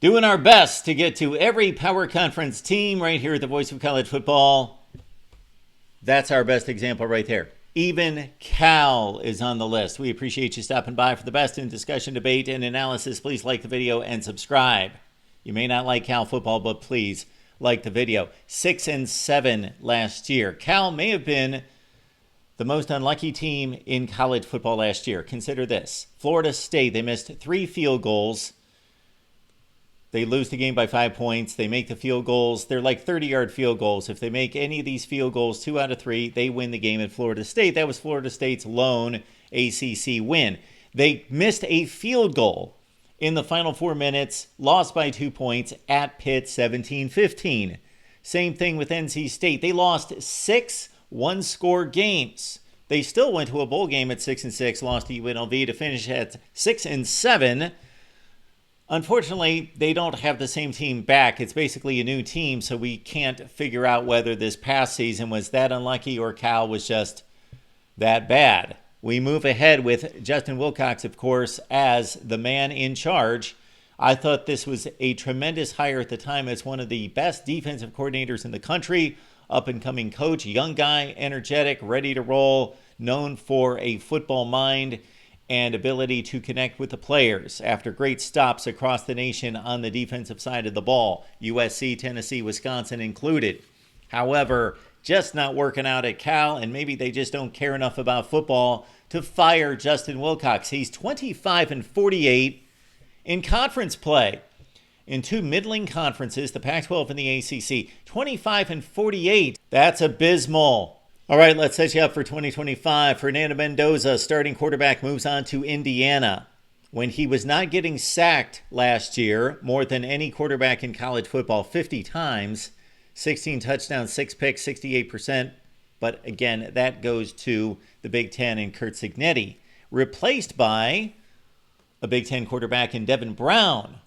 Doing our best to get to every power conference team right here at the Voice of College Football. That's our best example right there. Even Cal is on the list. We appreciate you stopping by. For the best in discussion, debate, and analysis, please like the video and subscribe. You may not like Cal football, but please like the video. 6-7 last year. Cal may have been the most unlucky team in college football last year. Consider this. Florida State, they missed 3 field goals. They lose the game by 5 points. They make the field goals. They're like 30-yard field goals. If they make any of these field goals, 2 out of 3, they win the game at Florida State. That was Florida State's lone ACC win. They missed a field goal in the final 4 minutes, lost by 2 points at Pitt 17-15. Same thing with NC State. They lost 6 one-score games. They still went to a bowl game at 6-6, lost to UNLV to finish at 6-7. Unfortunately, they don't have the same team back. It's basically a new team, so we can't figure out whether this past season was that unlucky or Cal was just that bad. We move ahead with Justin Wilcox, of course, as the man in charge. I thought this was a tremendous hire at the time as one of the best defensive coordinators in the country. Up-and-coming coach, young guy, energetic, ready to roll, known for a football mind and ability to connect with the players after great stops across the nation on the defensive side of the ball, USC, Tennessee, Wisconsin included. However, just not working out at Cal, and maybe they just don't care enough about football to fire Justin Wilcox. He's 25-48 in conference play in 2 middling conferences, the Pac-12 and the ACC. 25-48. That's abysmal. All right, let's set you up for 2025. Fernando Mendoza, starting quarterback, moves on to Indiana. When he was not getting sacked last year, more than any quarterback in college football, 50 times, 16 touchdowns, 6 picks, 68%. But again, that goes to the Big Ten and Curt Cignetti. Replaced by a Big Ten quarterback in Devin Brown.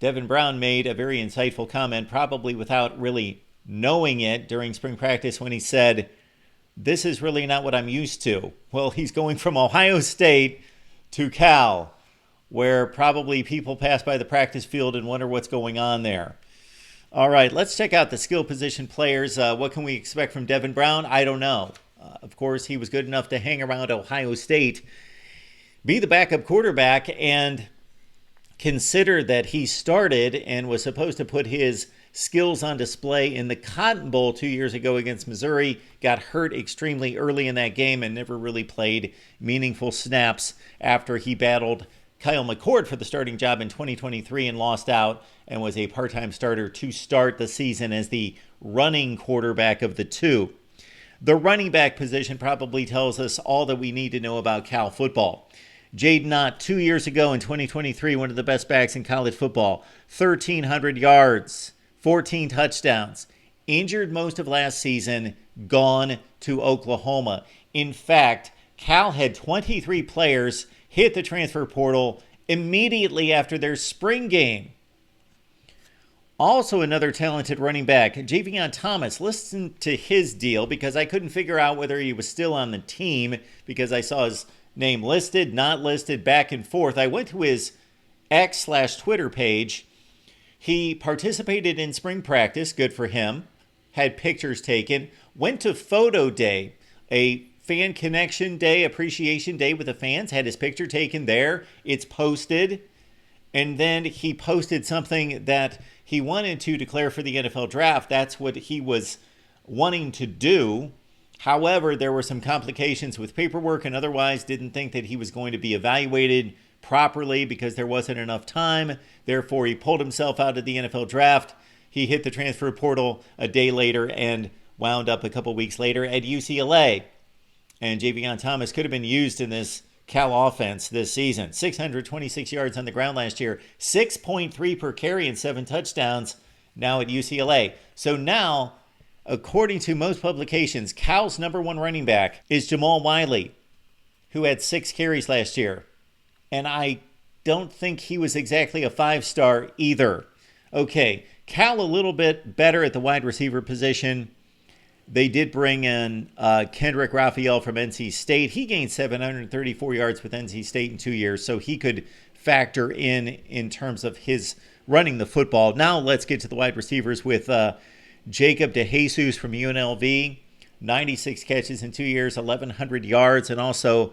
Devin Brown made a very insightful comment, probably without really knowing it, during spring practice when he said, "This is really not what I'm used to." Well, he's going from Ohio State to Cal, where probably people pass by the practice field and wonder what's going on there. All right, let's check out the skill position players. What can we expect from Devin Brown? I don't know. Of course, he was good enough to hang around Ohio State, be the backup quarterback, and consider that he started and was supposed to put his skills on display in the Cotton Bowl 2 years ago against Missouri, got hurt extremely early in that game and never really played meaningful snaps after he battled Kyle McCord for the starting job in 2023 and lost out and was a part-time starter to start the season as the running quarterback of the two. The running back position probably tells us all that we need to know about Cal football. Jaden Ott, 2 years ago in 2023, one of the best backs in college football, 1,300 yards, 14 touchdowns, injured most of last season, gone to Oklahoma. In fact, Cal had 23 players hit the transfer portal immediately after their spring game. Also another talented running back, Javion Thomas. Listen to his deal because I couldn't figure out whether he was still on the team because I saw his name listed, not listed, back and forth. I went to his X/Twitter page. He participated in spring practice, good for him, had pictures taken, went to photo day, a fan connection day, appreciation day with the fans, had his picture taken there. It's posted. And then he posted something that he wanted to declare for the NFL draft. That's what he was wanting to do. However, there were some complications with paperwork and otherwise didn't think that he was going to be evaluated properly because there wasn't enough time. Therefore, he pulled himself out of the NFL draft. He hit the transfer portal a day later and wound up a couple weeks later at UCLA. And Javion Thomas could have been used in this Cal offense this season. 626 yards on the ground last year, 6.3 per carry and 7 touchdowns now at UCLA. So now, according to most publications, Cal's number 1 running back is Jamal Wiley, who had 6 carries last year. And I don't think he was exactly a 5-star either. Okay, Cal a little bit better at the wide receiver position. They did bring in Kendrick Raphael from NC State. He gained 734 yards with NC State in 2 years, so he could factor in terms of his running the football. Now let's get to the wide receivers with Jacob DeJesus from UNLV, 96 catches in 2 years, 1,100 yards, and also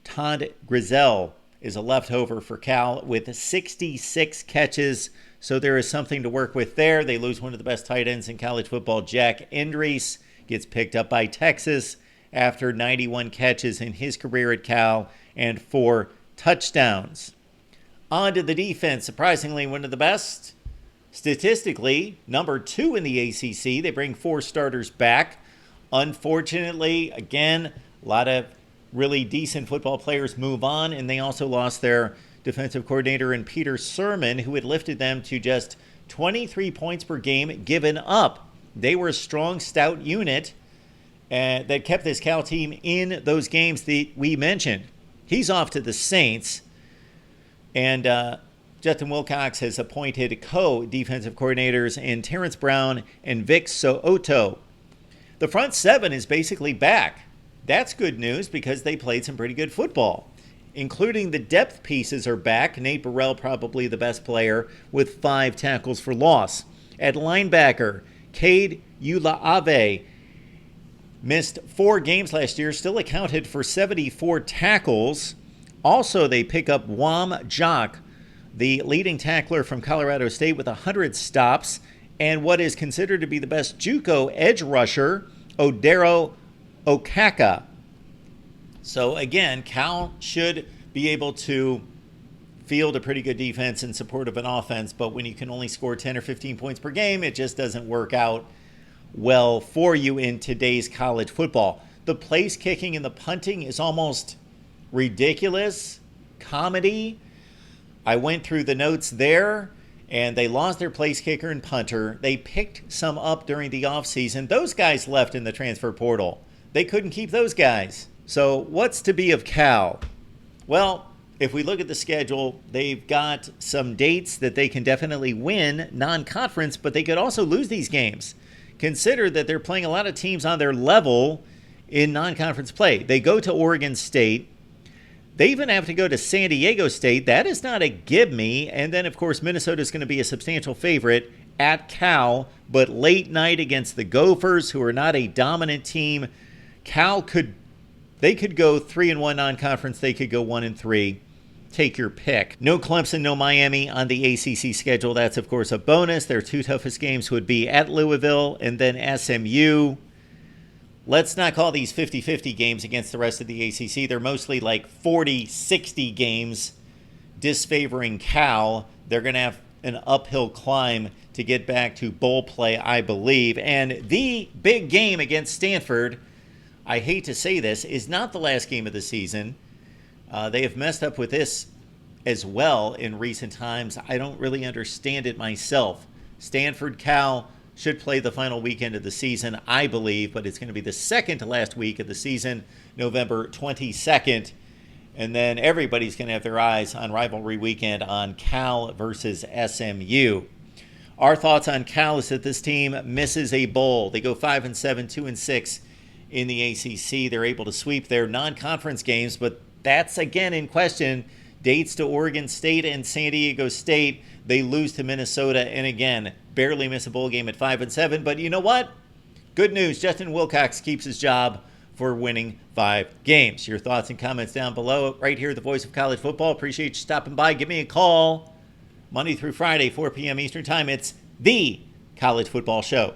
Todd Grizel is a leftover for Cal with 66 catches. So there is something to work with there. They lose one of the best tight ends in college football. Jack Endries gets picked up by Texas after 91 catches in his career at Cal and 4 touchdowns. On to the defense. Surprisingly, one of the best. Statistically, number 2 in the ACC. They bring 4 starters back. Unfortunately, again, a lot of really decent football players move on, and they also lost their defensive coordinator in Peter Sermon, who had lifted them to just 23 points per game given up. They were a strong, stout unit that kept this Cal team in those games that we mentioned. He's off to the Saints, and Justin Wilcox has appointed co-defensive coordinators in Terrence Brown and Vic So'oto. The front 7 is basically back. That's good news because they played some pretty good football. Including the depth pieces are back. Nate Burrell, probably the best player, with 5 tackles for loss. At linebacker, Cade Ulaave missed 4 games last year, still accounted for 74 tackles. Also, they pick up Wam Jock, the leading tackler from Colorado State, with 100 stops, and what is considered to be the best JUCO edge rusher, Odero Okaka. So again, Cal should be able to field a pretty good defense in support of an offense, but when you can only score 10 or 15 points per game, it just doesn't work out well for you in today's college football. The place kicking and the punting is almost ridiculous comedy. I went through the notes there, and they lost their place kicker and punter. They picked some up during the offseason. Those guys left in the transfer portal. They couldn't keep those guys. So what's to be of Cal? Well, if we look at the schedule, they've got some dates that they can definitely win non-conference, but they could also lose these games. Consider that they're playing a lot of teams on their level in non-conference play. They go to Oregon State. They even have to go to San Diego State. That is not a gimme. And then, of course, Minnesota is going to be a substantial favorite at Cal, but late night against the Gophers, who are not a dominant team. Cal could go 3-1 non-conference. They could go 1-3. Take your pick. No Clemson, no Miami on the ACC schedule. That's, of course, a bonus. Their 2 toughest games would be at Louisville and then SMU. Let's not call these 50-50 games against the rest of the ACC. They're mostly like 40-60 games disfavoring Cal. They're going to have an uphill climb to get back to bowl play, I believe. And the big game against Stanford, I hate to say this, is not the last game of the season. They have messed up with this as well in recent times. I don't really understand it myself. Stanford, Cal should play the final weekend of the season, I believe, but it's going to be the second to last week of the season, November 22nd. And then everybody's going to have their eyes on rivalry weekend on Cal versus SMU. Our thoughts on Cal is that this team misses a bowl. They go 5-7, 2-6 in the ACC. They're able to sweep their non-conference games, but that's again in question. Dates to Oregon State and San Diego State. They lose to Minnesota and again, barely miss a bowl game at 5-7. But you know what? Good news. Justin Wilcox keeps his job for winning 5 games. Your thoughts and comments down below right here at the Voice of College Football. Appreciate you stopping by. Give me a call Monday through Friday, 4 p.m. Eastern Time. It's the College Football Show.